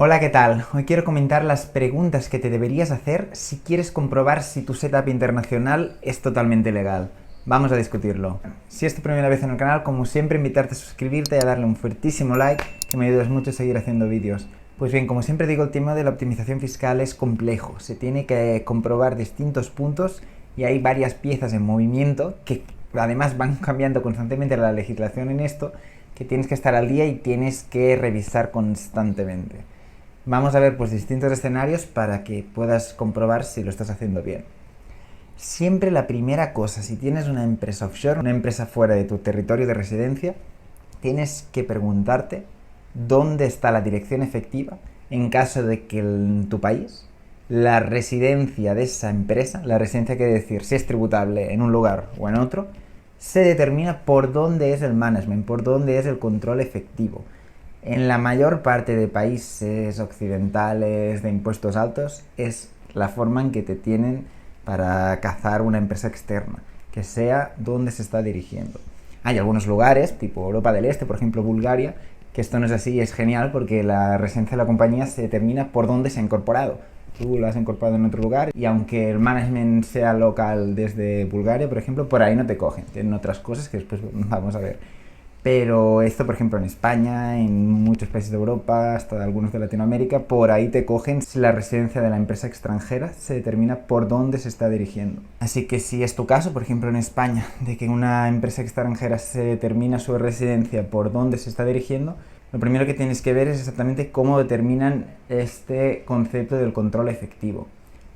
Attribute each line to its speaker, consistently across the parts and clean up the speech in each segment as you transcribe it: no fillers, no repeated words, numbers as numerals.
Speaker 1: Hola, ¿qué tal? Hoy quiero comentar las preguntas que te deberías hacer si quieres comprobar si tu setup internacional es totalmente legal. Vamos a discutirlo. Si es tu primera vez en el canal, como siempre, invitarte a suscribirte y a darle un fuertísimo like, que me ayudas mucho a seguir haciendo vídeos. Pues bien, como siempre digo, el tema de la optimización fiscal es complejo. Se tiene que comprobar distintos puntos y hay varias piezas en movimiento que además van cambiando constantemente la legislación en esto, que tienes que estar al día y tienes que revisar constantemente. Vamos a ver pues distintos escenarios para que puedas comprobar si lo estás haciendo bien. Siempre la primera cosa, si tienes una empresa offshore, una empresa fuera de tu territorio de residencia, tienes que preguntarte dónde está la dirección efectiva en caso de que en tu país la residencia de esa empresa, la residencia quiere decir si es tributable en un lugar o en otro, se determina por dónde es el management, por dónde es el control efectivo. En la mayor parte de países occidentales de impuestos altos es la forma en que te tienen para cazar una empresa externa, que sea donde se está dirigiendo. Hay algunos lugares, tipo Europa del Este, por ejemplo Bulgaria, que esto no es así y es genial porque la residencia de la compañía se determina por dónde se ha incorporado. Tú lo has incorporado en otro lugar y aunque el management sea local desde Bulgaria, por ejemplo, por ahí no te cogen. Tienen otras cosas que después vamos a ver. Pero esto, por ejemplo, en España, en muchos países de Europa, hasta algunos de Latinoamérica, por ahí te cogen si la residencia de la empresa extranjera se determina por dónde se está dirigiendo. Así que si es tu caso, por ejemplo en España, de que una empresa extranjera se determina su residencia por dónde se está dirigiendo, lo primero que tienes que ver es exactamente cómo determinan este concepto del control efectivo.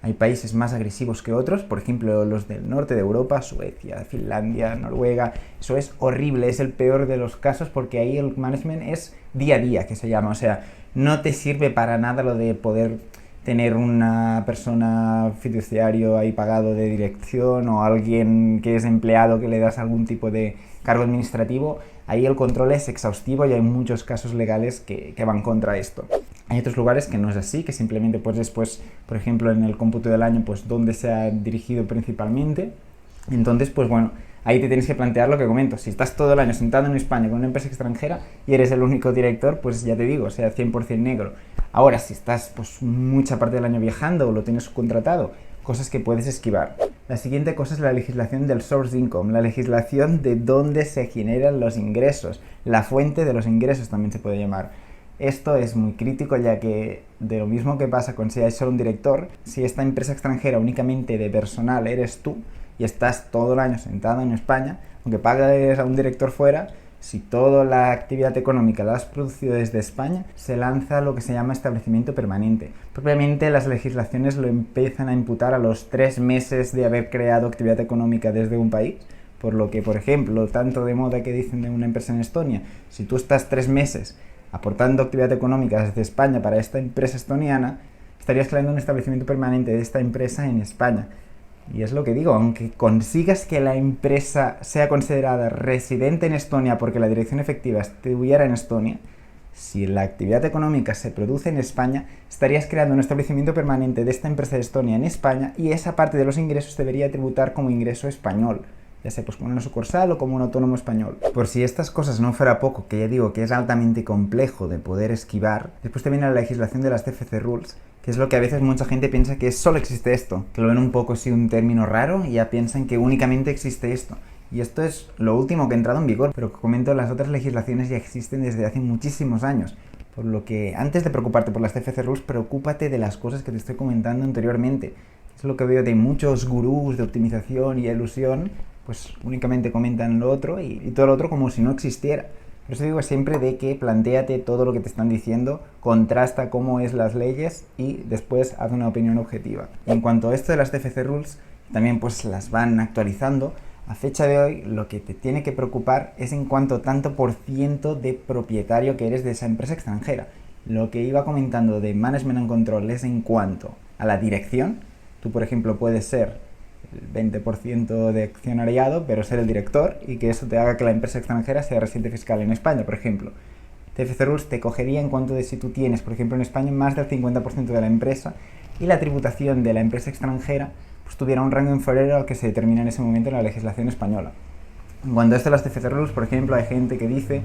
Speaker 1: Hay países más agresivos que otros, por ejemplo los del norte de Europa, Suecia, Finlandia, Noruega. Eso es horrible, es el peor de los casos porque ahí el management es día a día, que se llama. O sea, no te sirve para nada lo de poder tener una persona fiduciario ahí pagado de dirección o alguien que es empleado que le das algún tipo de cargo administrativo. Ahí el control es exhaustivo y hay muchos casos legales que van contra esto. Hay otros lugares que no es así, que simplemente pues después, por ejemplo, en el cómputo del año, pues dónde se ha dirigido principalmente. Entonces, pues bueno, ahí te tienes que plantear lo que comento. Si estás todo el año sentado en España con una empresa extranjera y eres el único director, pues ya te digo, sea 100% negro. Ahora, si estás pues mucha parte del año viajando o lo tienes subcontratado, cosas que puedes esquivar. La siguiente cosa es la legislación del source income, la legislación de dónde se generan los ingresos, la fuente de los ingresos también se puede llamar. Esto es muy crítico ya que de lo mismo que pasa con si hay solo un director, si esta empresa extranjera únicamente de personal eres tú y estás todo el año sentado en España, aunque pagues a un director fuera, si toda la actividad económica la has producido desde España, se lanza lo que se llama establecimiento permanente. Propiamente las legislaciones lo empiezan a imputar a los 3 meses de haber creado actividad económica desde un país, por lo que, por ejemplo, tanto de moda que dicen de una empresa en Estonia, si tú estás 3 meses aportando actividad económica desde España para esta empresa estoniana, estarías creando un establecimiento permanente de esta empresa en España. Y es lo que digo, aunque consigas que la empresa sea considerada residente en Estonia porque la dirección efectiva estuviera en Estonia, si la actividad económica se produce en España, estarías creando un establecimiento permanente de esta empresa de Estonia en España y esa parte de los ingresos debería tributar como ingreso español, ya sea pues como una sucursal o como un autónomo español. Por si estas cosas no fuera poco, que ya digo que es altamente complejo de poder esquivar, después te viene la legislación de las CFC Rules, que es lo que a veces mucha gente piensa que solo existe esto, que lo ven un poco así un término raro y ya piensan que únicamente existe esto. Y esto es lo último que ha entrado en vigor, pero como comento, las otras legislaciones ya existen desde hace muchísimos años. Por lo que antes de preocuparte por las CFC Rules, preocúpate de las cosas que te estoy comentando anteriormente. Es lo que veo de muchos gurús de optimización y ilusión, pues únicamente comentan lo otro y todo lo otro como si no existiera. Por eso digo siempre de que plantéate todo lo que te están diciendo, contrasta cómo es las leyes y después haz una opinión objetiva. En cuanto a esto de las CFC Rules, también pues las van actualizando. A fecha de hoy lo que te tiene que preocupar es en cuanto tanto por ciento de propietario que eres de esa empresa extranjera. Lo que iba comentando de Management and Control es en cuanto a la dirección. Tú, por ejemplo, puedes ser el 20% de accionariado, pero ser el director y que eso te haga que la empresa extranjera sea residente fiscal en España, por ejemplo. CFC Rules te cogería en cuanto de si tú tienes, por ejemplo, en España más del 50% de la empresa y la tributación de la empresa extranjera pues tuviera un rango inferior al que se determina en ese momento en la legislación española. En cuanto a esto de las CFC Rules, por ejemplo, hay gente que dice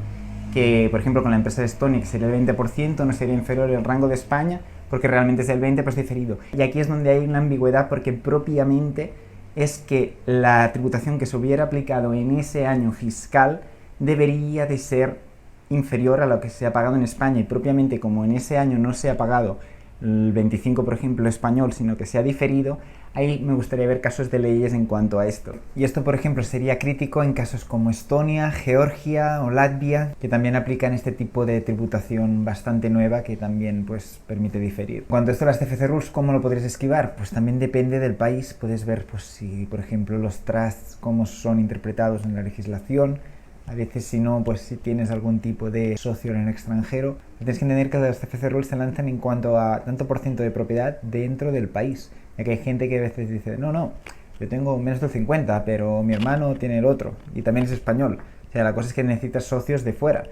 Speaker 1: que, por ejemplo, con la empresa de Estonia, que sería el 20%, no sería inferior el rango de España, porque realmente es el 20%, pero es diferido. Y aquí es donde hay una ambigüedad, porque propiamente es que la tributación que se hubiera aplicado en ese año fiscal debería de ser inferior a lo que se ha pagado en España, y propiamente como en ese año no se ha pagado el 25, por ejemplo, español, sino que se ha diferido, ahí me gustaría ver casos de leyes en cuanto a esto. Y esto, por ejemplo, sería crítico en casos como Estonia, Georgia o Latvia, que también aplican este tipo de tributación bastante nueva que también pues permite diferir. En cuanto a esto de las CFC Rules, ¿cómo lo podrías esquivar? Pues también depende del país. Puedes ver pues si, por ejemplo, los trusts, cómo son interpretados en la legislación. A veces, si no, pues si tienes algún tipo de socio en el extranjero. Tienes que entender que las CFC Rules se lanzan en cuanto a tanto por ciento de propiedad dentro del país. Ya que hay gente que a veces dice, no, yo tengo menos del 50, pero mi hermano tiene el otro, y también es español. O sea, la cosa es que necesitas socios de fuera.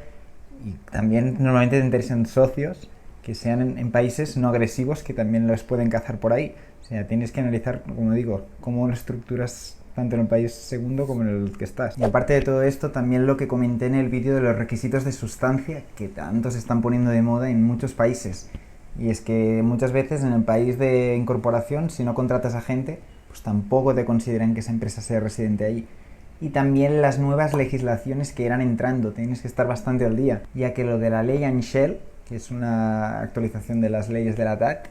Speaker 1: Y también normalmente te interesan socios que sean en países no agresivos, que también los pueden cazar por ahí. O sea, tienes que analizar, como digo, cómo las estructuras tanto en el país segundo como en el que estás. Y aparte de todo esto, también lo que comenté en el vídeo de los requisitos de sustancia, que tanto se están poniendo de moda en muchos países. Y es que muchas veces en el país de incorporación, si no contratas a gente, pues tampoco te consideran que esa empresa sea residente ahí. Y también las nuevas legislaciones que irán entrando, tienes que estar bastante al día, ya que lo de la ley Shell, que es una actualización de las leyes de la TAC,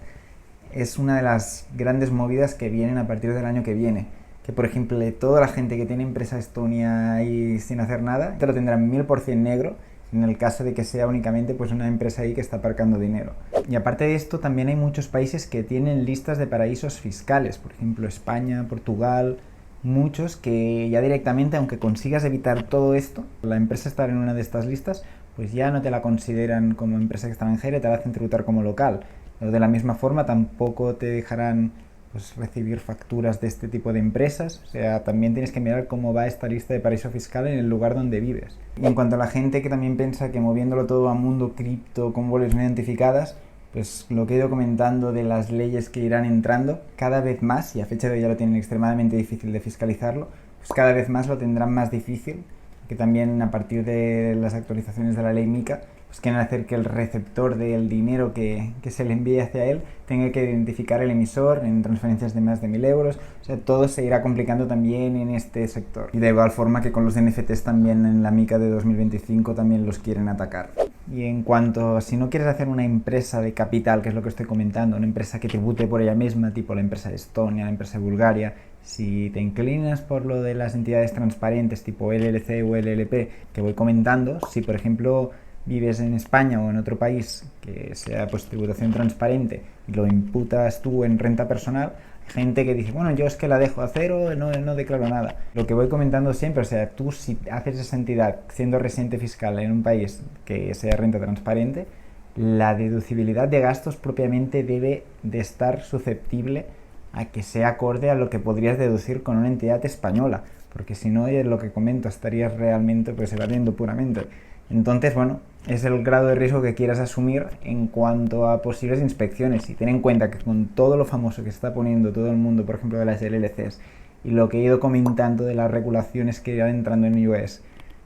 Speaker 1: es una de las grandes movidas que vienen a partir del año que viene. Que, por ejemplo, toda la gente que tiene empresa Estonia ahí sin hacer nada, te lo tendrán 1000% negro, en el caso de que sea únicamente pues una empresa ahí que está aparcando dinero. Y aparte de esto, también hay muchos países que tienen listas de paraísos fiscales, por ejemplo España, Portugal, muchos que ya directamente, aunque consigas evitar todo esto, la empresa estar en una de estas listas, pues ya no te la consideran como empresa extranjera y te la hacen tributar como local. O de la misma forma tampoco te dejarán pues recibir facturas de este tipo de empresas. O sea, también tienes que mirar cómo va esta lista de paraíso fiscal en el lugar donde vives. Y en cuanto a la gente que también piensa que moviéndolo todo a mundo cripto con wallets no identificadas, pues lo que he ido comentando de las leyes que irán entrando, cada vez más, y a fecha de hoy ya lo tienen extremadamente difícil de fiscalizarlo, pues cada vez más lo tendrán más difícil, que también a partir de las actualizaciones de la ley MiCA, pues quieren hacer que el receptor del dinero que se le envíe hacia él tenga que identificar el emisor en transferencias de más de 1000 euros. O sea, todo se irá complicando también en este sector. Y de igual forma que con los NFTs también en la MiCA de 2025 también los quieren atacar. Y en cuanto a si no quieres hacer una empresa de capital, que es lo que estoy comentando, una empresa que tribute por ella misma, tipo la empresa de Estonia, la empresa de Bulgaria, si te inclinas por lo de las entidades transparentes tipo LLC o LLP que voy comentando, si por ejemplo vives en España o en otro país que sea pues tributación transparente y lo imputas tú en renta personal, hay gente que dice, bueno, yo es que la dejo a cero, no declaro nada. Lo que voy comentando siempre, o sea, tú si haces esa entidad siendo residente fiscal en un país que sea renta transparente, la deducibilidad de gastos propiamente debe de estar susceptible a que sea acorde a lo que podrías deducir con una entidad española, porque si no, es lo que comento, estarías realmente pues evadiendo puramente. Entonces, bueno, es el grado de riesgo que quieras asumir en cuanto a posibles inspecciones. Y ten en cuenta que con todo lo famoso que se está poniendo todo el mundo, por ejemplo, de las LLCs, y lo que he ido comentando de las regulaciones que irán entrando en iOS,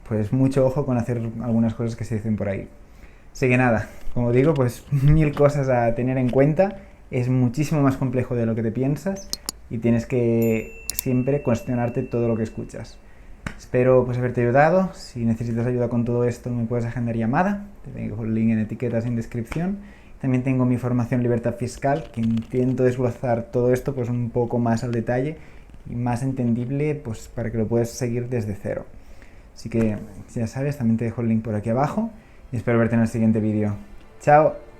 Speaker 1: pues mucho ojo con hacer algunas cosas que se dicen por ahí. Así que nada, como digo, pues 1000 cosas a tener en cuenta. Es muchísimo más complejo de lo que te piensas y tienes que siempre cuestionarte todo lo que escuchas. Espero pues haberte ayudado. Si necesitas ayuda con todo esto me puedes agendar llamada. Te dejo el link en etiquetas en descripción. También tengo mi formación Libertad Fiscal, que intento desglosar todo esto pues un poco más al detalle y más entendible pues para que lo puedas seguir desde cero. Así que ya sabes, también te dejo el link por aquí abajo y espero verte en el siguiente vídeo. ¡Chao!